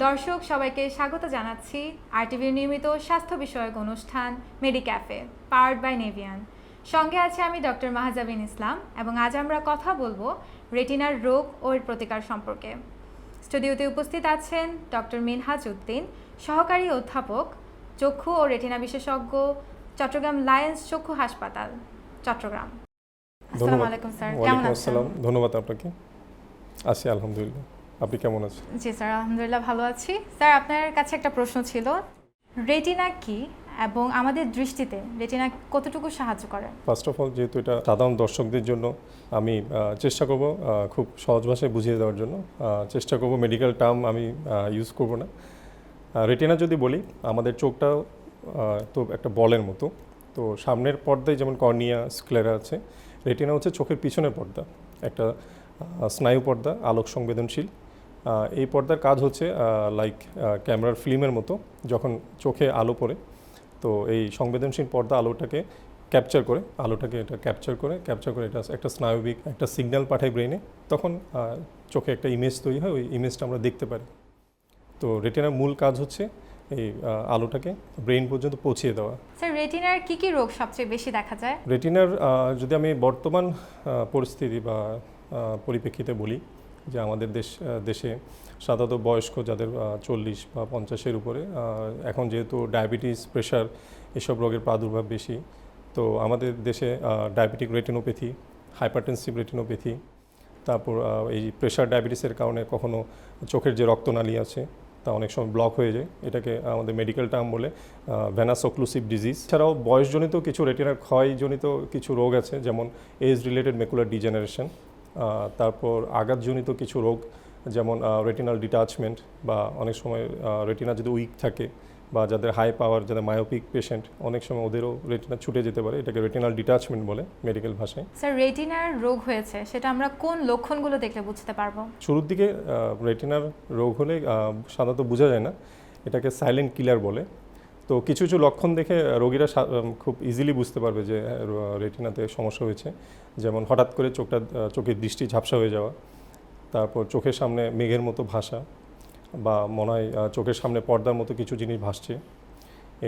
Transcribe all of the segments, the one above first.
দর্শক সবাইকে স্বাগত জানাচ্ছি আরটিভির নিয়মিত স্বাস্থ্য বিষয়ক অনুষ্ঠান মেডিক্যাফে পাওয়ার্ড বাই নেভিয়ান। সঙ্গে আছে আমি ডক্টর মাহাজাবিন ইসলাম এবং আজ আমরা কথা বলবো রেটিনার রোগ ও এর প্রতিকার সম্পর্কে। স্টুডিওতে উপস্থিত আছেন ডক্টর মিনহাজ উদ্দিন, সহকারী অধ্যাপক, চক্ষু ও রেটিনা বিশেষজ্ঞ, চট্টগ্রাম লায়ন্স চক্ষু হাসপাতাল, চট্টগ্রাম। আসসালামু আলাইকুম স্যার, কেমন আছেন? ধন্যবাদ আপনাকে। আছি আলহামদুলিল্লাহ, আপনি কেমন আছেন? জি স্যার, আলহামদুলিল্লাহ ভালো আছি। স্যার, আপনার কাছে একটা প্রশ্ন ছিল, রেটিনা কি এবং আমাদের দৃষ্টিতে রেটিনা কতটুকু সাহায্য করে? ফার্স্ট অফ অল, যেহেতু এটা সাধারণ দর্শকদের জন্য, আমি চেষ্টা করব খুব সহজ ভাষায় বুঝিয়ে দেওয়ার জন্য। চেষ্টা করব মেডিকেল টার্ম আমি ইউজ করব না। রেটিনা যদি বলি, আমাদের চোখটা তো একটা বলের মতো। তো সামনের পর্দায় যেমন কর্নিয়া, স্ক্লেরা আছে, রেটিনা হচ্ছে চোখের পিছনের পর্দা, একটা স্নায়ু পর্দা, আলোক সংবেদনশীল। এই পর্দার কাজ হচ্ছে লাইক ক্যামেরার ফিল্মের মতো। যখন চোখে আলো পড়ে, তো এই সংবেদনশীল পর্দা আলোটাকে ক্যাপচার করে, এটা ক্যাপচার করে এটা একটা স্নায়বিক একটা সিগন্যাল পাঠায় ব্রেনে। তখন চোখে একটা ইমেজ তৈরি হয়, ওই ইমেজটা আমরা দেখতে পারি। তো রেটিনার মূল কাজ হচ্ছে এই আলোটাকে ব্রেন পর্যন্ত পৌঁছিয়ে দেওয়া। স্যার, রেটিনার কি কি রোগ সবচেয়ে বেশি দেখা যায়? রেটিনার যদি আমি বর্তমান পরিস্থিতি বা পরিপ্রেক্ষিতে বলি, যে আমাদের দেশে সাধারণত বয়স্ক যাদের 40 বা 50-এর উপরে, এখন যেহেতু ডায়াবেটিস, প্রেশার এসব রোগের প্রাদুর্ভাব বেশি, তো আমাদের দেশে ডায়াবেটিক রেটিনোপ্যাথি, হাইপারটেনসিভ রেটিনোপ্যাথি, তারপর এই প্রেশার ডায়াবেটিসের কারণে কখনো চোখের যে রক্তনালী আছে তা অনেক সময় ব্লক হয়ে যায়। এটাকে আমাদের মেডিকেল টার্ম বলে ভেনাস অক্লুসিভ ডিজিজ। এছাড়াও বয়সজনিত কিছু রেটিনার ক্ষয়জনিত কিছু রোগ আছে, যেমন এজ রিলেটেড ম্যাকুলার ডিজেনারেশন। তারপর আঘাতজনিত কিছু রোগ, যেমন রেটিনাল ডিটাচমেন্ট, বা অনেক সময় রেটিনা যদি উইক থাকে বা যাদের হাই পাওয়ার, যাদের মায়োপিক পেশেন্ট, অনেক সময় ওদেরও রেটিনা ছুটে যেতে পারে। এটাকে রেটিনাল ডিটাচমেন্ট বলে মেডিকেল ভাষায়। স্যার, রেটিনার রোগ হয়েছে সেটা আমরা কোন লক্ষণগুলো দেখলে বুঝতে পারবো? শুরুর দিকে রেটিনার রোগ হলে সাধারণত বোঝা যায় না, এটাকে সাইলেন্ট কিলার বলে। তো কিছু কিছু লক্ষণ দেখে রোগীরা খুব ইজিলি বুঝতে পারবে যে রেটিনাতে সমস্যা হয়েছে। যেমন হঠাৎ করে চোখের দৃষ্টি ঝাপসা হয়ে যাওয়া, তারপর চোখের সামনে মেঘের মতো ভাসা, বা মনে হয় চোখের সামনে পর্দার মতো কিছু জিনিস ভাসছে।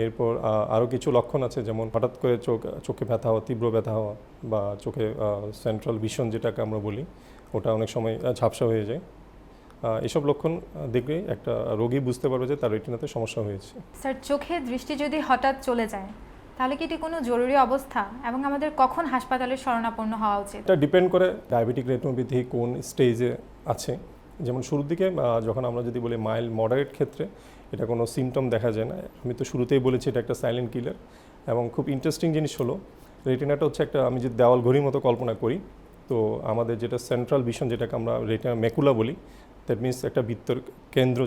এরপর আরও কিছু লক্ষণ আছে, যেমন হঠাৎ করে চোখে ব্যথা হওয়া, তীব্র ব্যথা হওয়া, বা চোখে সেন্ট্রাল ভিশন যেটাকে আমরা বলি, ওটা অনেক সময় ঝাপসা হয়ে যায়। এসব লক্ষণ দেখলে একটা রোগী বুঝতে পারবে যে তার রেটিনাতে সমস্যা হয়েছে। স্যার, চোখের দৃষ্টি যদি হঠাৎ চলে যায় তাহলে কি এটি কোনো জরুরি অবস্থা এবং আমাদের কখন হাসপাতালে শরণাপন্ন হওয়া উচিত? এটা ডিপেন্ড করে ডায়াবেটিক রেটিনোপ্যাথি কোন স্টেজে আছে। যেমন শুরুর দিকে যখন আমরা যদি বলি মাইল্ড মডারেট ক্ষেত্রে, এটা কোনো সিমটম দেখা যায় না। আমি তো শুরুতেই বলেছি এটা একটা সাইলেন্ট কিলার। এবং খুব ইন্টারেস্টিং জিনিস হলো, রেটিনাটা হচ্ছে একটা, আমি যদি দেওয়াল ঘড়ির মতো কল্পনা করি, তো আমাদের যেটা সেন্ট্রাল ভিশন, যেটাকে আমরা রেটিনা ম্যাকুলা বলি, দ্যাট মিনস একটা বৃত্তর কেন্দ্র,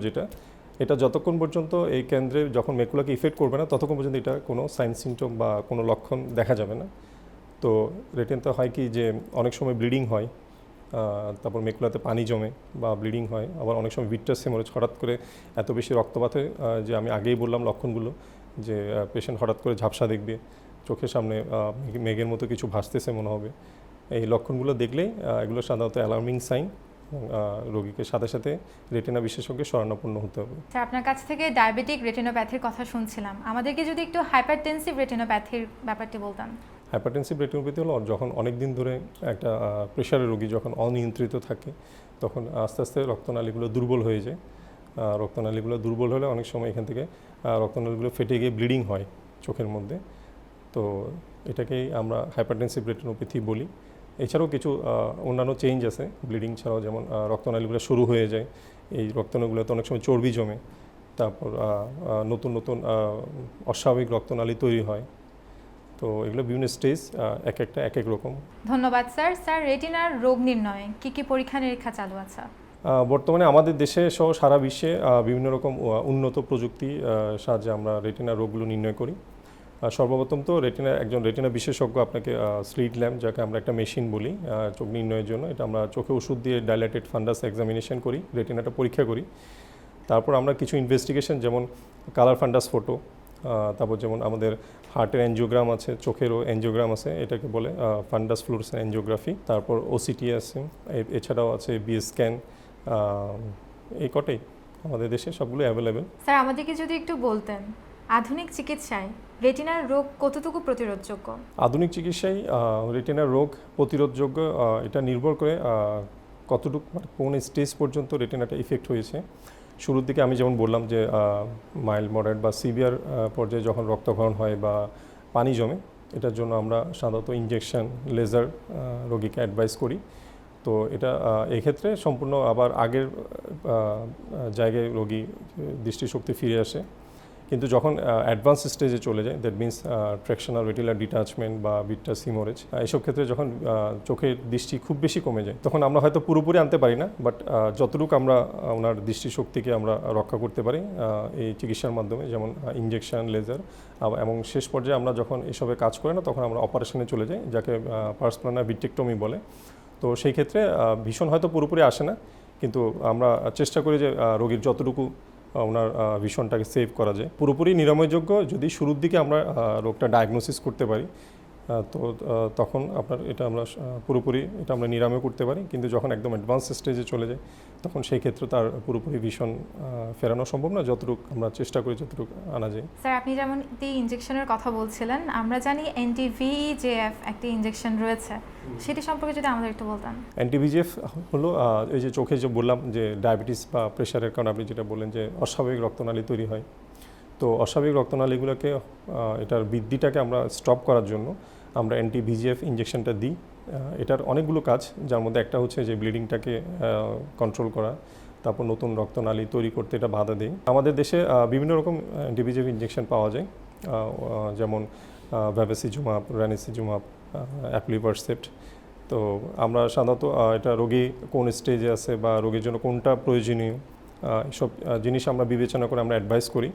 এটা যতক্ষণ পর্যন্ত এই কেন্দ্রে যখন ম্যাকুলাকে ইফেক্ট করবে না, ততক্ষণ পর্যন্ত এটা কোনো সাইন সিমটম বা কোনো লক্ষণ দেখা যাবে না। তো রেটিনাতে হয় কি, যে অনেক সময় ব্লিডিং হয়, তারপর ম্যাকুলাতে পানি জমে বা ব্লিডিং হয়, আবার অনেক সময় ভিট্রাস হেমোরেজ, হঠাৎ করে এত বেশি রক্তপাত হয় যে আমি আগেই বললাম লক্ষণগুলো, যে পেশেন্ট হঠাৎ করে ঝাপসা দেখবে, চোখের সামনে মেঘের মতো কিছু ভাসতেছে মনে হবে। এই লক্ষণগুলো দেখলেই এগুলো সাধারণত অ্যালার্মিং সাইন, রোগীকে সাথে সাথে রেটিনা বিশেষজ্ঞের শরণাপন্ন হতে হবে। স্যার, আপনার কাছ থেকে ডায়াবেটিক রেটিনোপ্যাথির কথা শুনছিলাম, আমাদেরকে যদি একটু হাইপারটেনসিভ রেটিনোপ্যাথির ব্যাপারটি বলতেন। হাইপারটেনসিভ রেটিনোপ্যাথি হলো যখন অনেক দিন ধরে একটা প্রেশারের রোগী যখন অনিয়ন্ত্রিত থাকে, তখন আস্তে আস্তে রক্তনালীগুলো দুর্বল হয়ে যায়। রক্তনালীগুলো দুর্বল হলে অনেক সময় এখান থেকে রক্তনালীগুলো ফেটে গিয়ে ব্লিডিং হয় চোখের মধ্যে। তো এটাকেই আমরা হাইপারটেনসিভ রেটিনোপ্যাথি বলি। এছাড়াও কিছু অন্যান্য চেঞ্জ আছে ব্লিডিং ছাড়াও, যেমন রক্তনালীগুলো শুরু হয়ে যায়, এই রক্তনালীগুলোতে অনেক সময় চর্বি জমে, তারপর নতুন নতুন অস্বাভাবিক রক্তনালী তৈরি হয়। তো এগুলো বিভিন্ন স্টেজ, এক এক রকম। ধন্যবাদ স্যার। স্যার, রেটিনার রোগ নির্ণয়ে কি কি পরীক্ষা নিরীক্ষা চালু আছে? বর্তমানে আমাদের দেশে সহ সারা বিশ্বে বিভিন্ন রকম উন্নত প্রযুক্তি সাহায্যে আমরা রেটিনা রোগগুলো নির্ণয় করি। সর্বপ্রথম তো একজন রেটিনা বিশেষজ্ঞ আপনাকে স্লিট ল্যাম্প, যাকে আমরা একটা মেশিন বলি চোখ নির্ণয়ের জন্য, এটা আমরা চোখে ওষুধ দিয়ে ডাইলেটেড ফান্ডাস এক্সামিনেশন করি, রেটিনাটা পরীক্ষা করি। তারপর আমরা কিছু ইনভেস্টিগেশন, যেমন কালার ফান্ডাস ফটো, তারপর যেমন আমাদের হার্টের এনজিওগ্রাম আছে, চোখেরও এনজিওগ্রাম আছে, এটাকে বলে ফান্ডাস ফ্লোরেসেন্ট এনজিওগ্রাফি। তারপর ওসিটি আছে, এছাড়াও আছে বিএস স্ক্যান, এই কটাই। আমাদের দেশে সবগুলো অ্যাভেলেবেল। স্যার আমাদেরকে যদি একটু বলতেন আধুনিক চিকিৎসায় রেটিনার রোগ কতটুকু প্রতিরোধযোগ্য? আধুনিক চিকিৎসায় রেটিনার রোগ প্রতিরোধযোগ্য এটা নির্ভর করে কতটুকু মানে কোন স্টেজ পর্যন্ত রেটিনাটা ইফেক্ট হয়েছে। শুরুর দিকে আমি যেমন বললাম যে মাইল্ড মডারেট বা সিভিয়ার পর্যায়ে যখন রক্তক্ষরণ হয় বা পানি জমে, এটার জন্য আমরা সাধারণত ইনজেকশন, লেজার রোগীকে অ্যাডভাইস করি। তো এটা এক্ষেত্রে সম্পূর্ণ আবার আগের জায়গায় রোগী দৃষ্টিশক্তি ফিরে আসে। কিন্তু যখন অ্যাডভান্স স্টেজে চলে যায়, দ্যাট মিনস ট্র্যাকশনাল রেটিনাল ডিটাচমেন্ট বা ভিট্রাস হিমোরেজ, এইসব ক্ষেত্রে যখন চোখের দৃষ্টি খুব বেশি কমে যায়, তখন আমরা হয়তো পুরোপুরি আনতে পারি না, বাট যতটুকু আমরা ওনার দৃষ্টিশক্তিকে আমরা রক্ষা করতে পারি এই চিকিৎসার মাধ্যমে, যেমন ইনজেকশন, লেজার, এবং শেষ পর্যায়ে আমরা যখন এসবে কাজ করে না, তখন আমরা অপারেশনে চলে যাই, যাকে পার্স প্ল্যানার ভিট্রেক্টমি বলে। তো সেই ক্ষেত্রে ভীষণ হয়তো পুরোপুরি আসে না, কিন্তু আমরা চেষ্টা করি যে রোগীর যতটুকু ওনার ভিশনটাকে সেভ করা যায়। পুরোপুরি নিরাময়যোগ্য যদি শুরুর দিকে আমরা রোগটা ডায়াগনোসিস করতে পারি, তো তখন আপনার এটা আমরা পুরোপুরি এটা আমরা নিরাময় করতে পারি। কিন্তু যখন একদম অ্যাডভান্স স্টেজে চলে যায়, তখন সেই ক্ষেত্রে তার পুরোপুরি ভিশন ফেরানো সম্ভব না, যতটুকু আমরা চেষ্টা করি যতটুকু আনা যায়। স্যার আপনি যেমন ইনজেকশনের কথা বলছিলেন, আমরা জানি NTVEGF একটি ইনজেকশন রয়েছে, সেটি সম্পর্কে যদি আমাদের একটু বলতেন। NTVEGF হলো এই যে চোখে যে বললাম যে ডায়াবেটিস বা প্রেশারের কারণে আপনি যেটা বললেন যে অস্বাভাবিক রক্তনালী তৈরি হয়, তো অস্বাভাবিক রক্তনালীগুলোকে এটার বৃদ্ধিটাকে আমরা স্টপ করার জন্য আমরা NTVEGF ইনজেকশনটা দিই। এটার অনেকগুলো কাজ, যার মধ্যে একটা হচ্ছে যে ব্লিডিংটাকে কন্ট্রোল করা, তারপর নতুন রক্তনালী তৈরি করতে এটা বাধা দেয়। আমাদের দেশে বিভিন্ন রকম NTVEGF ইনজেকশন পাওয়া যায়, যেমন ভ্যাবেসিজুমাব, রানিসিজুমাব, অ্যাপ্লিভারসেপ্ট। তো আমরা সাধারণত এটা রোগী কোন স্টেজে আছে বা রোগীর জন্য কোনটা প্রয়োজনীয়, এসব জিনিস আমরা বিবেচনা করে আমরা অ্যাডভাইস করি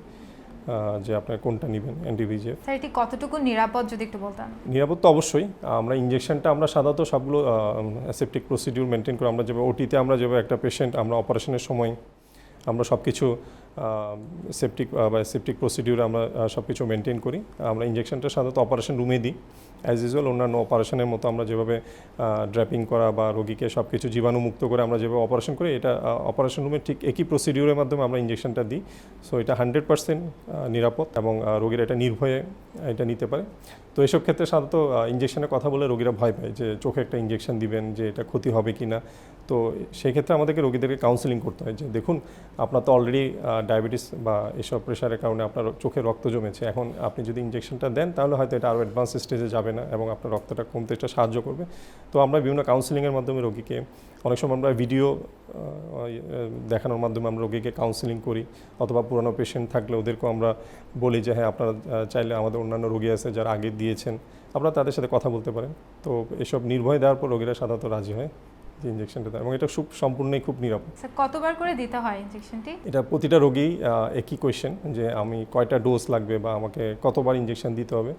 যে আপনার কোনটা নেবেন NTVEGF। স্যার এটি কতটুকু নিরাপদ যদি একটু বলতেন। নিরাপদ তো অবশ্যই। আমরা ইনজেকশনটা আমরা সাধারণত সবগুলো অ্যাসেপটিক প্রসিডিউর মেনটেন করে, আমরা যেভাবে ওটিতে আমরা যেভাবে একটা পেশেন্ট আমরা অপারেশনের সময় আমরা সব কিছু সেপটিক বা সেপটিক প্রসিডিউর আমরা সব কিছু মেনটেন করি। আমরা ইনজেকশনটা সাধারণত অপারেশন রুমে দিই, অ্যাজ ইউজুয়াল অন্যান্য অপারেশনের মতো আমরা যেভাবে ড্র্যাপিং করা বা রোগীকে সব কিছু জীবাণুমুক্ত করে আমরা যেভাবে অপারেশন করি, এটা অপারেশন রুমে ঠিক একই প্রসিডিউরের মাধ্যমে আমরা ইনজেকশনটা দিই। সো এটা 100% নিরাপদ এবং রোগীরা এটা নির্ভয়ে এটা নিতে পারে। তো এইসব ক্ষেত্রে সাধারণত ইনজেকশনের কথা বলে রোগীরা ভয় পায় যে চোখে একটা ইনজেকশন দিবেন, যে এটা ক্ষতি হবে কি না। তো সেই ক্ষেত্রে আমাদেরকে রোগীদেরকে কাউন্সেলিং করতে হয় যে দেখুন, আপনার তো অলরেডি ডায়াবেটিস বা এসব প্রেশারের কারণে আপনার চোখে রক্ত জমেছে, এখন আপনি যদি ইনজেকশনটা দেন তাহলে হয়তো এটা আরও অ্যাডভান্স স্টেজে যাবে না এবং আপনার রক্তটা কমতে এটা সাহায্য করবে। তো আমরা বিভিন্ন কাউন্সেলিংয়ের মাধ্যমে রোগীকে, অনেক সময় আমরা ভিডিও দেখানোর মাধ্যমে আমরা রোগীকে কাউন্সেলিং করি, অথবা পুরনো পেশেন্ট থাকলে ওদেরকেও আমরা বলি যে হ্যাঁ, আপনারা চাইলে আমাদের অন্যান্য রোগী আছে যারা আগে দিয়েছেন, আপনারা তাদের সাথে কথা বলতে পারেন। তো এসব নির্ভয় দেওয়ার পর রোগীরা সাধারণত রাজি হয় যে ইনজেকশনটা দেয়, এবং এটা সম্পূর্ণই খুব নিরাপদ। স্যার কতবার করে দিতে হয় ইনজেকশনটি? এটা প্রতিটা রোগী একই কোয়েশ্চেন যে আমি কয়টা ডোজ লাগবে বা আমাকে কতবার ইনজেকশন দিতে হবে।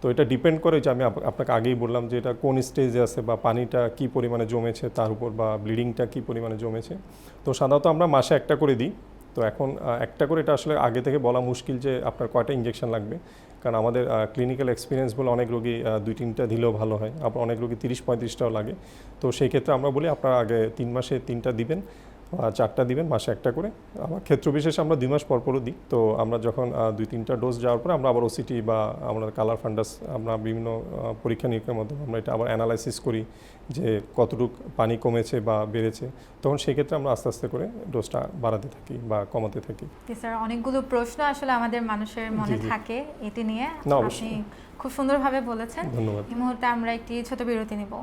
তো এটা ডিপেন্ড করে যে আমি আপনাকে আগেই বললাম যে এটা কোন স্টেজে আছে বা পানিটা কী পরিমাণে জমেছে তার উপর, বা ব্লিডিংটা কী পরিমাণে জমেছে। তো সাধারণত আমরা মাসে একটা করে দিই। তো এখন একটা করে এটা আসলে আগে থেকে বলা মুশকিল যে আপনার কয়টা ইনজেকশন লাগবে, কারণ আমাদের ক্লিনিক্যাল এক্সপিরিয়েন্স বলে অনেক রোগী 2-3টা দিলেও ভালো হয়, আবার অনেক রোগী 30-35টাও লাগে। তো সেই ক্ষেত্রে আমরা বলি আপনারা আগে 3 মাসে 3টা দিবেন, 4টা দিবেন, মাসে একটা করে। আমার ক্ষেত্র বিশেষে আমরা 2 মাস পরও দিই। তো আমরা যখন 2-3টা ডোজ যাওয়ার পরে আমরা আবার ওসিটি বা আমরা কালার ফান্ডাস, আমরা বিভিন্ন পরীক্ষা নিরীক্ষার মাধ্যমে আমরা এটা আবার অ্যানালাইসিস করি যে কতটুকু পানি কমেছে বা বেড়েছে। তখন সেক্ষেত্রে আমরা আস্তে আস্তে করে ডোজটা বাড়াতে থাকি বা কমাতে থাকি। স্যার অনেকগুলো প্রশ্ন আসলে আমাদের মানুষের মনে থাকে এটি নিয়ে, আপনি খুব সুন্দরভাবে বলেছেন। ধন্যবাদ। এই মুহূর্তে আমরা একটি ছোট বিরতি নেব।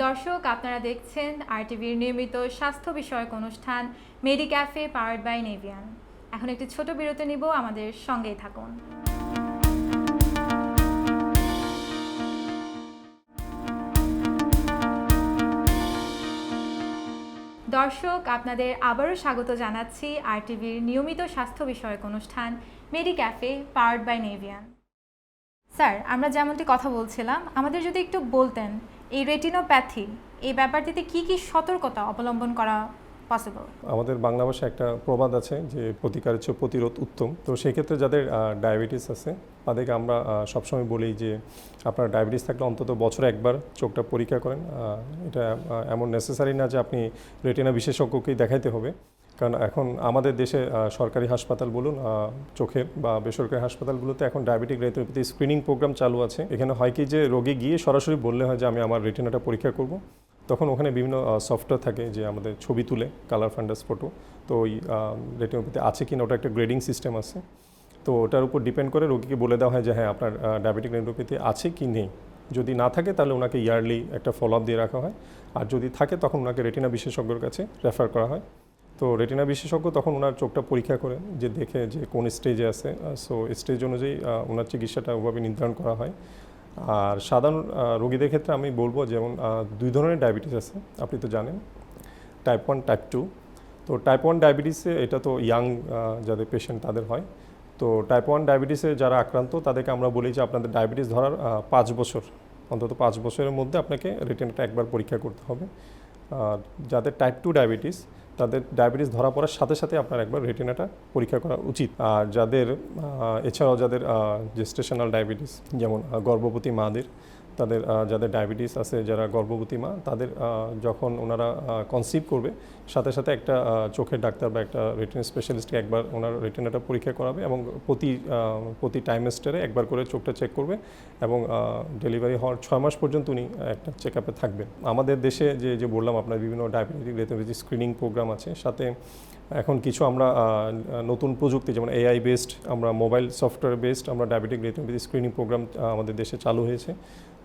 দর্শক, আপনারা দেখছেন RTVর নিয়মিত স্বাস্থ্য বিষয়ক অনুষ্ঠান মেডিক্যাফে পাওয়ার্ড বাই নেভিয়ান। এখন একটি ছোট বিরতি নিব, আমাদের সঙ্গেই থাকুন। দর্শক, আপনাদের আবারও স্বাগত জানাচ্ছি RTVর নিয়মিত স্বাস্থ্য বিষয়ক অনুষ্ঠান মেডিক্যাফে পাওয়ার্ড বাই নেভিয়ান। স্যার আমরা যেমনটি কথা বলছিলাম, আমাদের যদি একটু বলতেন এই রেটিনোপ্যাথি এই ব্যাপারটিতে কি কি সতর্কতা অবলম্বন করা পসিবল? আমাদের বাংলা ভাষায় একটা প্রবাদ আছে যে প্রতিকারের চেয়ে প্রতিরোধ উত্তম। তো সেই ক্ষেত্রে যাদের ডায়াবেটিস আছে তাদেরকে আমরা সবসময় বলি যে আপনার ডায়াবেটিস থাকলে অন্তত বছরে একবার চোখটা পরীক্ষা করেন। এটা এমন নেসেসারি না যে আপনি রেটিনা বিশেষজ্ঞকেই দেখাইতে হবে। কারণ এখন আমাদের দেশে সরকারি হাসপাতাল বলুন চোখের বা বেসরকারি হাসপাতালগুলোতে এখন ডায়াবেটিক রেটিনোপ্যাথি স্ক্রিনিং প্রোগ্রাম চালু আছে। এখানে হয় কি যে রোগী গিয়ে সরাসরি বললে হয় যে আমি আমার রেটিনাটা পরীক্ষা করব, তখন ওখানে বিভিন্ন সফটওয়্যার থাকে যে আমাদের ছবি তুলে কালার ফান্ডাস ফটো, তো ওই রেটিনোপ্যাথি আছে কি না ওটা একটা গ্রেডিং সিস্টেম আছে। তো ওটার উপর ডিপেন্ড করে রোগীকে বলে দেওয়া হয় যে হ্যাঁ আপনার ডায়াবেটিক রেটিনোপ্যাথি আছে কি নেই। যদি না থাকে তাহলে ওনাকে ইয়ারলি একটা ফলো আপ দিয়ে রাখা হয়, আর যদি থাকে তখন ওনাকে রেটিনা বিশেষজ্ঞের কাছে রেফার করা হয়। তো রেটিনা বিশেষজ্ঞ তখন ওনার চোখটা পরীক্ষা করে যে দেখে যে কোন স্টেজে আছে, সো স্টেজ অনুযায়ী ওনার চিকিৎসাটা ওভাবে নির্ধারণ করা হয়। আর সাধারণ রোগীদের ক্ষেত্রে আমি বলবো যেমন দুই ধরনের ডায়াবেটিস আছে, আপনি তো জানেন, টাইপ 1 টাইপ 2। তো টাইপ 1 ডায়াবেটিসে এটা তো ইয়াং যাদের পেশেন্ট তাদের হয়। তো টাইপ 1 ডায়াবেটিসে যারা আক্রান্ত তাদেরকে আমরা বলি যে আপনাদের ডায়াবেটিস ধরার 5 বছর, অন্তত 5 বছরের মধ্যে আপনাকে রেটিনাটা একবার পরীক্ষা করতে হবে। আর যাদের টাইপ 2 ডায়াবেটিস তাদের ডায়াবেটিস ধরা পড়ার সাথে সাথে আপনার একবার রেটিনাটা পরীক্ষা করা উচিত। আর যাদের এছাড়াও যাদের জেস্টেশনাল ডায়াবেটিস, যেমন গর্ভবতী মাদের, তাদের যাদের ডায়াবেটিস আছে, যারা গর্ভবতী মা, তাদের যখন ওনারা কনসিভ করবে সাথে সাথে একটা চোখের ডাক্তার বা একটা রেটিনা স্পেশালিস্টকে একবার ওনার রেটিনাটা পরীক্ষা করাবে এবং প্রতি টাইমেস্টারে একবার করে চোখটা চেক করবে এবং ডেলিভারি হওয়ার 6 মাস পর্যন্ত উনি একটা চেক আপে থাকবেন। আমাদের দেশে যে বললাম আপনার বিভিন্ন ডায়াবেটিক রেটিনোপ্যাথি স্ক্রিনিং প্রোগ্রাম আছে, সাথে এখন কিছু আমরা নতুন প্রযুক্তি যেমন এআই বেসড, আমরা মোবাইল সফটওয়্যার বেসড আমরা ডায়াবেটিক রেটিনোপ্যাথি স্ক্রিনিং প্রোগ্রাম আমাদের দেশে চালু হয়েছে।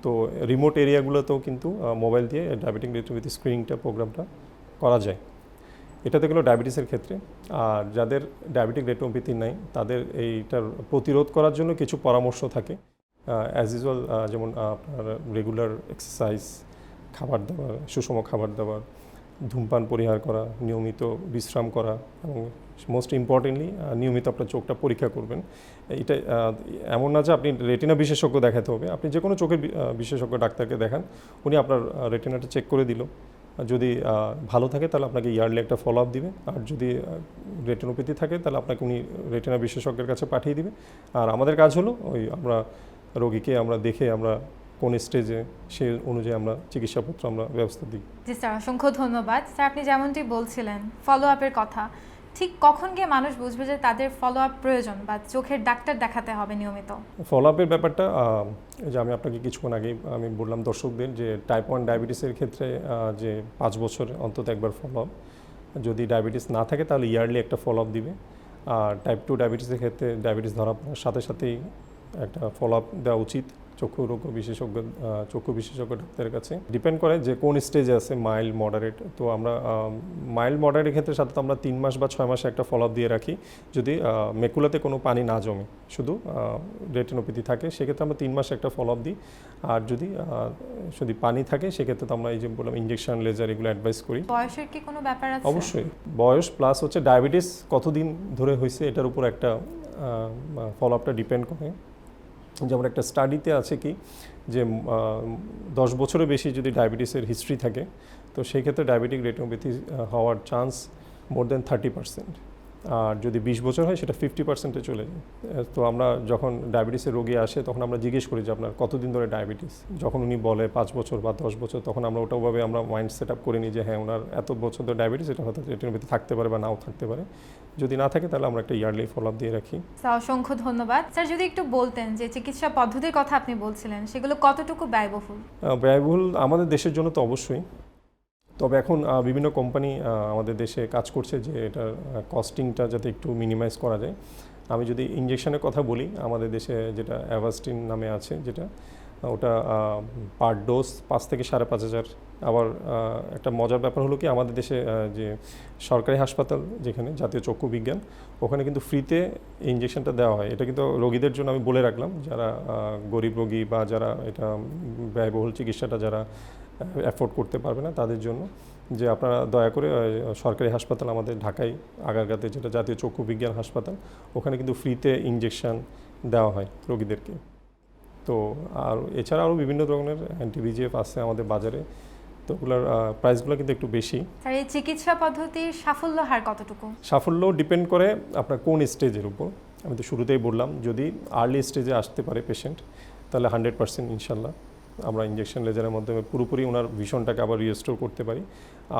তো রিমোট এরিয়াগুলোতেও কিন্তু মোবাইল দিয়ে ডায়াবেটিক রেটিনোপ্যাথি স্ক্রিনিংটা প্রোগ্রামটা করা যায়। এটাতে গেলো ডায়াবেটিসের ক্ষেত্রে। আর যাদের ডায়াবেটিক রেটিনোপ্যাথি নাই তাদের এইটার প্রতিরোধ করার জন্য কিছু পরামর্শ থাকে অ্যাজ ইউজুয়াল, যেমন আপনার রেগুলার এক্সারসাইজ, খাবার দাবার, সুষম খাবার দাবার, ধূমপান পরিহার করা, নিয়মিত বিশ্রাম করা এবং মোস্ট ইম্পর্টেন্টলি নিয়মিত আপনার চোখটা পরীক্ষা করবেন। এটা এমন না যে আপনি রেটিনা বিশেষজ্ঞ দেখাতে হবে, আপনি যে কোনো চোখের বিশেষজ্ঞ ডাক্তারকে দেখান, উনি আপনার রেটিনাটা চেক করে দিল, যদি ভালো থাকে তাহলে আপনাকে ইয়ারলি একটা ফলো আপ দিবে, আর যদি রেটিনোপ্যাথি থাকে তাহলে আপনাকে উনি রেটিনা বিশেষজ্ঞের কাছে পাঠিয়ে দিবে। আর আমাদের কাজ হলো ওই আমরা রোগীকে আমরা দেখে আমরা কোন স্টেজে সে অনুযায়ী আমরা চিকিৎসাপত্র আমরা ব্যবস্থা দিই। জি স্যার, অসংখ্য ধন্যবাদ। স্যার আপনি যেমনটি বলছিলেন ফলো আপের কথা, ঠিক কখন গিয়ে মানুষ বুঝবে যে তাদের ফলো আপ প্রয়োজন বা চোখের ডাক্তার দেখাতে হবে নিয়মিত? ফলো আপের ব্যাপারটা যে আমি আপনাকে কিছুক্ষণ আগেই আমি বললাম দর্শকদের যে টাইপ 1 ডায়াবেটিসের ক্ষেত্রে যে 5 বছর অন্তত একবার ফলো আপ, যদি ডায়াবেটিস না থাকে তাহলে ইয়ারলি একটা ফলো আপ দিবে। আর টাইপ 2 ডায়াবেটিসের ক্ষেত্রে ডায়াবেটিস ধরা পড়ার সাথে সাথেই একটা ফলো আপ দেওয়া উচিত চক্ষু বিশেষজ্ঞ ডাক্তারের কাছে। ডিপেন্ড করে যে কোন স্টেজে আছে, মাইল্ড, মডারেট। তো আমরা মাইল্ড মডারেটের ক্ষেত্রে সাধারণত আমরা 3 মাস বা 6 মাসে একটা ফলো আপ দিয়ে রাখি, যদি মেকুলাতে কোনো পানি না জমে, শুধু রেটিনোপ্যাথি থাকে, সেক্ষেত্রে আমরা 3 মাসে একটা ফলো আপ দিই। আর যদি পানি থাকে সেক্ষেত্রে তো আমরা এই যে বললাম ইঞ্জেকশন, লেজার এগুলো অ্যাডভাইস করি। বয়সের কি কোনো ব্যাপার আছে? অবশ্যই বয়স প্লাস হচ্ছে ডায়াবেটিস কতদিন ধরে হয়েছে এটার উপর একটা ফলো আপটা ডিপেন্ড করে। যেমন একটা স্টাডিতে আছে কি যে 10 বছরের বেশি যদি ডায়াবেটিসের হিস্ট্রি থাকে তো সেই ক্ষেত্রে ডায়াবেটিক রেটিনোপ্যাথি হওয়ার চান্স মোর দেন 30%। আর যদি 20 বছর হয় সেটা 50%-এ চলে যায়। তো আমরা যখন ডায়াবেটিসের রোগী আসে তখন আমরা জিজ্ঞেস করি যে আপনার কতদিন ধরে ডায়াবেটিস, যখন উনি বলে 5 বছর বা 10 বছর, তখন আমরা ওটাভাবে আমরা মাইন্ড সেট আপ করে নিই যে হ্যাঁ ওনার এত বছর ধরে ডায়াবেটিস, এটা হয়তো রেটিনোপ্যাথি থাকতে পারে বা নাও থাকতে পারে। যদি না থাকে তাহলে আমরা একটা ইয়ারলি ফলো আপ দিয়ে রাখি। স্যার অসংখ্য ধন্যবাদ। স্যার যদি একটু বলতেন যে চিকিৎসা পদ্ধতির কথা আপনি বলছিলেন সেগুলো কতটুকু ব্যয়বহুল? ব্যয়বহুল আমাদের দেশের জন্য তো অবশ্যই, তবে এখন বিভিন্ন কোম্পানি আমাদের দেশে কাজ করছে যে এটার কস্টিংটা যাতে একটু মিনিমাইজ করা যায়। আমি যদি ইঞ্জেকশনের কথা বলি, আমাদের দেশে যেটা অ্যাভাস্টিন নামে আছে, যেটা ওটা পার ডোজ 5 থেকে 5,500। আবার একটা মজার ব্যাপার হলো কি আমাদের দেশে যে সরকারি হাসপাতাল যেখানে জাতীয় চক্ষু বিজ্ঞান, ওখানে কিন্তু ফ্রিতে ইঞ্জেকশনটা দেওয়া হয়। এটা কিন্তু রোগীদের জন্য আমি বলে রাখলাম, যারা গরিব রোগী বা যারা এটা ব্যয়বহুল চিকিৎসাটা যারা অ্যাফোর্ড করতে পারবে না তাদের জন্য, যে আপনারা দয়া করে সরকারি হাসপাতাল আমাদের ঢাকায় আগারগাঁতে যেটা জাতীয় চক্ষু বিজ্ঞান হাসপাতাল, ওখানে কিন্তু ফ্রিতে ইঞ্জেকশন দেওয়া হয় রোগীদেরকে। তো আর এছাড়া আরও বিভিন্ন ধরনের অ্যান্টি-VEGF আছে আমাদের বাজারে, তো ওগুলোর প্রাইসগুলো কিন্তু একটু বেশি। স্যার এই চিকিৎসা পদ্ধতির সাফল্য হার কতটুকু? সাফল্য ডিপেন্ড করে আপনার কোন স্টেজের উপর। আমি তো শুরুতেই বললাম যদি আর্লি স্টেজে আসতে পারে পেশেন্ট তাহলে 100% ইনশাল্লাহ। আমরা ইঞ্জেকশন লেজারের মাধ্যমে পুরোপুরি ওনার ভিশনটাকে আবার রিস্টোর করতে পারি।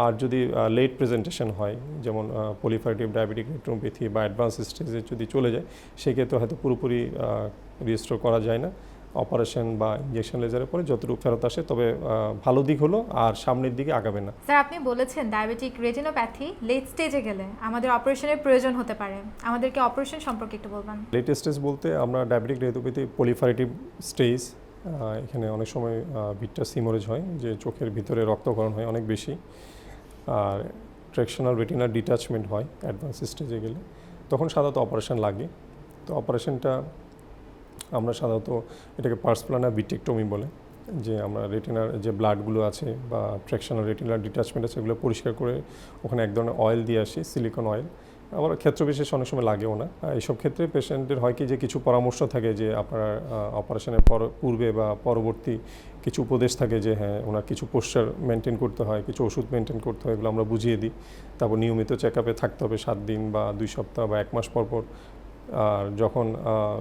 আর যদি লেট প্রেজেন্টেশন হয়, যেমন পলিফারেটিভ ডায়াবেটিক রেটিনোপ্যাথি বা অ্যাডভান্স স্টেজে যদি চলে যায়, সেক্ষেত্রে হয়তো পুরোপুরি রিস্টোর করা যায় না। অপারেশন বা ইঞ্জেকশন লেজারের পরে যতটুকু ফেরত আসে, তবে ভালো দিক হলো আর সামনের দিকে আগাবে না। স্যার, আপনি বলেছেন ডায়াবেটিক রেটিনোপ্যাথি লেট স্টেজে গেলে আমাদের অপারেশনের প্রয়োজন হতে পারে। আমাদেরকে অপারেশন সম্পর্কে একটু বলবেন। লেট স্টেজ বলতে আমরা ডায়াবেটিক রেটিনোপ্যাথি পলিফারেটিভ স্টেজ, এখানে অনেক সময় ভিট্রাস হিমোরেজ হয়, যে চোখের ভিতরে রক্তক্ষরণ হয় অনেক বেশি, আর ট্রেকশনাল রেটিনার ডিটাচমেন্ট হয় অ্যাডভান্স স্টেজে গেলে, তখন সাধারণত অপারেশন লাগে। তো অপারেশনটা আমরা সাধারণত এটাকে পার্স প্লানার ভিট্রেক্টমি বলে, যে আমরা রেটিনার যে ব্লাডগুলো আছে বা ট্রেকশনাল রেটিনার ডিটাচমেন্ট আছে, সেগুলো পরিষ্কার করে ওখানে এক ধরনের অয়েল দিয়ে আসি, সিলিকন অয়েল। আবার ক্ষেত্র বিশেষ অনেক সময় লাগেও না। এইসব ক্ষেত্রে পেশেন্টের হয় কি যে কিছু পরামর্শ থাকে, যে আপনার অপারেশনের পূর্বে বা পরবর্তী কিছু উপদেশ থাকে, যে হ্যাঁ ওনার কিছু পোস্চার মেনটেন করতে হয়, কিছু ওষুধ মেনটেন করতে হয়, এগুলো আমরা বুঝিয়ে দিই। তারপর নিয়মিত চেক আপে থাকতে হবে 7 দিন বা 2 সপ্তাহ বা 1 মাস পর পর। আর যখন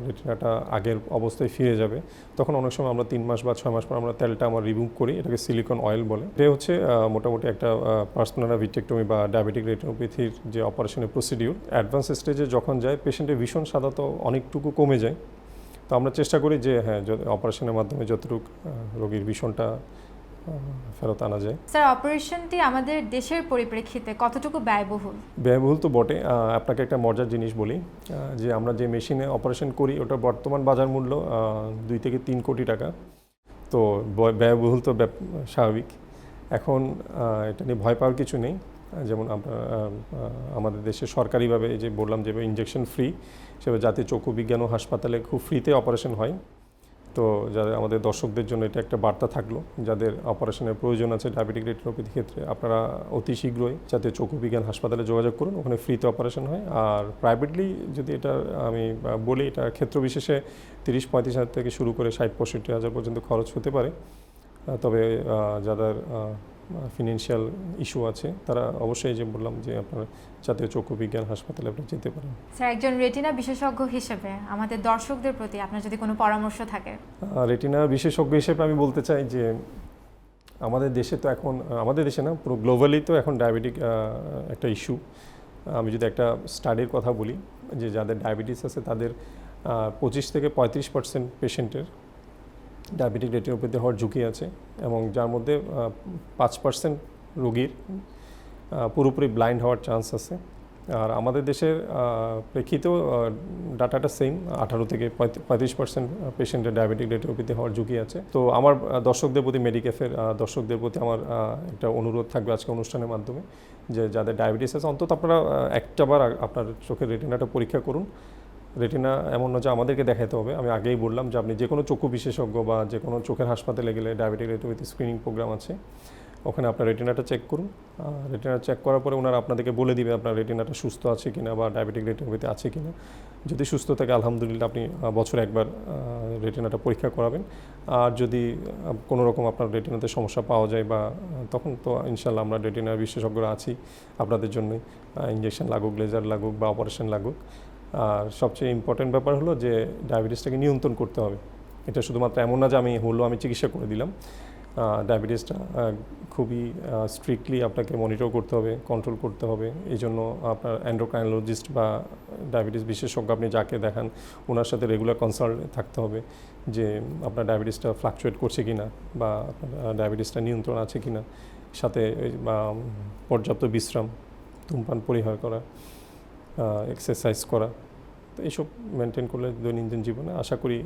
রেটিনাটা আগের অবস্থায় ফিরে যাবে, তখন অনেক সময় আমরা 3 মাস বা 6 মাস পর আমরা তেলটা আমরা রিমুভ করি, এটাকে সিলিকন অয়েল বলে। এটা হচ্ছে মোটামুটি একটা পার্স প্লানার ভিট্রেক্টমি বা ডায়াবেটিক রেটিনোপ্যাথির যে অপারেশনের প্রসিডিউর। অ্যাডভান্স স্টেজে যখন যায়, পেশেন্টের ভীষণ সাধারণত অনেকটুকু কমে যায়। তো আমরা চেষ্টা করি যে হ্যাঁ, অপারেশনের মাধ্যমে যতটুকু রোগীর ভীষণটা ফেরত আনা যায়। স্যার, অপারেশনটি আমাদের দেশের পরিপ্রেক্ষিতে কতটুকু ব্যয়বহুল? ব্যয়বহুল তো বটে। আপনাকে একটা মজার জিনিস বলি, যে আমরা যে মেশিনে অপারেশন করি, ওটার বর্তমান বাজার মূল্য 2 থেকে 3 কোটি টাকা। তো ব্যয়বহুল তো স্বাভাবিক। এখন এটা নিয়ে ভয় পাওয়ার কিছু নেই। যেমন আমাদের দেশে সরকারিভাবে, যে বললাম যে ইঞ্জেকশন ফ্রি, সেভাবে জাতীয় চক্ষু বিজ্ঞান ও হাসপাতালে খুব ফ্রিতে অপারেশন হয়। তো যাদের আমাদের দর্শকদের জন্য এটা একটা বার্তা থাকলো, যাদের অপারেশনের প্রয়োজন আছে ডায়াবেটিক রেটিনোপ্যাথির ক্ষেত্রে, আপনারা অতি শীঘ্রই জাতীয় চক্ষু বিজ্ঞান হাসপাতালে যোগাযোগ করুন, ওখানে ফ্রিতে অপারেশন হয়। আর প্রাইভেটলি যদি এটা আমি বলি, এটা ক্ষেত্র বিশেষে 30-35 হাজার থেকে শুরু করে 60-65 হাজার পর্যন্ত খরচ হতে পারে। তবে যাদের ফিনান্সিয়াল ইস্যু আছে, তারা অবশ্যই, যে বললাম, যে আপনার জাতীয় চক্ষু বিজ্ঞান হাসপাতালে আপনি যেতে পারেন। স্যার, একজন রেটিনা বিশেষজ্ঞ হিসেবে আমাদের দর্শকদের প্রতি আপনার যদি কোনো পরামর্শ থাকে। রেটিনা বিশেষজ্ঞ হিসেবে আমি বলতে চাই যে আমাদের দেশে তো এখন, আমাদের দেশে না, পুরো গ্লোবালি তো এখন ডায়াবেটিক একটা ইস্যু। আমি যদি একটা স্টাডির কথা বলি, যে যাদের ডায়াবেটিস আছে তাদের 25 থেকে 35% পেশেন্টের ডায়াবেটিক রেটিনোপ্যাথি হওয়ার ঝুঁকি আছে, এবং যার মধ্যে 5% রোগীর পুরোপুরি ব্লাইন্ড হওয়ার চান্স আছে। আর আমাদের দেশের প্রেক্ষিতেও ডাটাটা সেম, 18 থেকে 35% পেশেন্টের ডায়াবেটিক রেটিনোপ্যাথি হওয়ার ঝুঁকি আছে। তো আমার দর্শকদের প্রতি, মেডিক্যাফের দর্শকদের প্রতি আমার একটা অনুরোধ থাকবে আজকে অনুষ্ঠানের মাধ্যমে, যে যাদের ডায়াবেটিস আছে, অন্তত আপনারা একটাবার আপনার চোখের রেটিনাটা পরীক্ষা করুন। রেটিনা এমন নয় যে আমাদেরকে দেখাতে হবে। আমি আগেই বললাম যে আপনি যে কোনো চক্ষু বিশেষজ্ঞ বা যে কোনো চোখের হাসপাতালে গেলে ডায়াবেটিক রেটিনোপ্যাথি স্ক্রিনিং প্রোগ্রাম আছে, ওখানে আপনার রেটিনাটা চেক করুন। রেটিনা চেক করার পরে ওনারা আপনাদেরকে বলে দিবে আপনার রেটিনাটা সুস্থ আছে কিনা বা ডায়াবেটিক রেটিনোপ্যাথি আছে কিনা। যদি সুস্থ থাকে, আলহামদুলিল্লাহ, আপনি বছরে একবার রেটিনাটা পরীক্ষা করাবেন। আর যদি কোনো রকম আপনার রেটিনাতে সমস্যা পাওয়া যায়, বা তখন তো ইনশাল্লাহ আমরা রেটিনার বিশেষজ্ঞরা আছি আপনাদের জন্যই, ইঞ্জেকশন লাগুক, লেজার লাগুক বা অপারেশন লাগুক। আর সবচেয়ে ইম্পর্টেন্ট ব্যাপার হলো যে ডায়াবেটিসটাকে নিয়ন্ত্রণ করতে হবে। এটা শুধুমাত্র এমন না যে আমি চিকিৎসা করে দিলাম। ডায়াবেটিসটা খুবই স্ট্রিক্টলি আপনাকে মনিটর করতে হবে, কন্ট্রোল করতে হবে। এই জন্য আপনার এন্ডোক্রাইনোলজিস্ট বা ডায়াবেটিস বিশেষজ্ঞ আপনি যাকে দেখান, ওনার সাথে রেগুলার কনসাল্ট থাকতে হবে, যে আপনার ডায়াবেটিসটা ফ্লাকচুয়েট করছে কি না, বা আপনার ডায়াবেটিসটা নিয়ন্ত্রণ আছে কি না। সাথে পর্যাপ্ত বিশ্রাম, ধূমপান পরিহার করা, এক্সারসাইজ করা, তো এইসব মেনটেন করলে দৈনন্দিন জীবনে আশা করি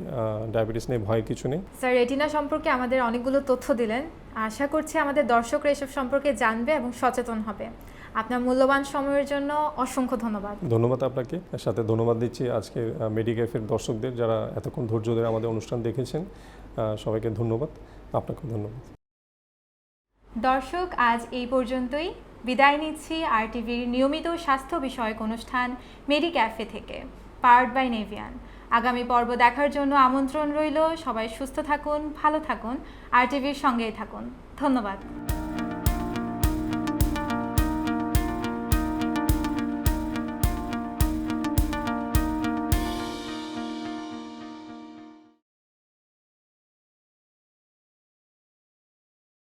ডায়াবেটিস নিয়ে ভয় কিছু নেই। স্যার, রেটিনা সম্পর্কে আমাদের অনেকগুলো তথ্য দিলেন। আশা করছি আমাদের দর্শকরা এসব সম্পর্কে জানবে এবং সচেতন হবে। আপনার মূল্যবান সময়ের জন্য অসংখ্য ধন্যবাদ। ধন্যবাদ আপনাকে। সাথে ধন্যবাদ দিচ্ছি আজকের মেডিক্যাফের দর্শকদের, যারা এতক্ষণ ধৈর্য ধরে আমাদের অনুষ্ঠান দেখেছেন। সবাইকে ধন্যবাদ, আপনাকেও ধন্যবাদ। দর্শক, আজ এই পর্যন্তই। বিদায় নিচ্ছি RTVর নিয়মিত স্বাস্থ্য বিষয়ক অনুষ্ঠান মেডিক্যাফে থেকে, পাওয়ার্ড বাই নেভিয়ান। আগামী পর্ব দেখার জন্য আমন্ত্রণ রইল। সবাই সুস্থ থাকুন, ভালো থাকুন, RTVর সঙ্গেই থাকুন। ধন্যবাদ।